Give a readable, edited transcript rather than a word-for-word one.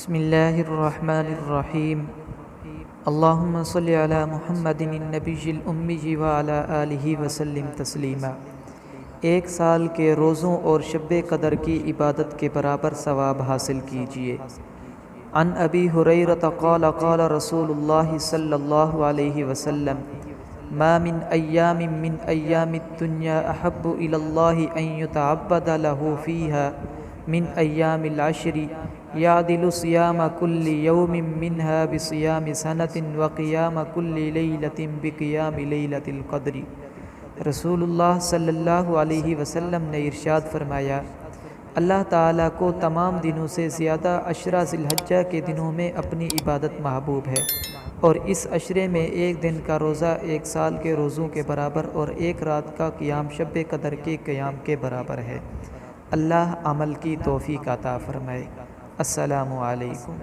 بسم اللہ الرحمن الرحیم اللہم صلی علی محمد النبی الامی وعلی آلہ وسلم تسلیما۔ ایک سال کے روزوں اور شب قدر کی عبادت کے برابر ثواب حاصل کیجیے۔ عن ابی ہریرہ قال قال رسول اللہ صلی اللہ علیہ وسلم ما من ایام الدنیا احب الی اللہ ان یتعبد له فیها من ایام العشر یعدل صیام کل یوم منها بصیام سنۃ وقیام کل لیلۃ بقیام لیلۃ القدر۔ رسول اللہ صلی اللہ علیہ وسلم نے ارشاد فرمایا، اللہ تعالیٰ کو تمام دنوں سے زیادہ عشرہ ذی الحجہ کے دنوں میں اپنی عبادت محبوب ہے، اور اس عشرے میں ایک دن کا روزہ ایک سال کے روزوں کے برابر اور ایک رات کا قیام شب قدر کے قیام کے برابر ہے۔ اللہ عمل کی توفیق عطا فرمائے۔ السلام علیکم۔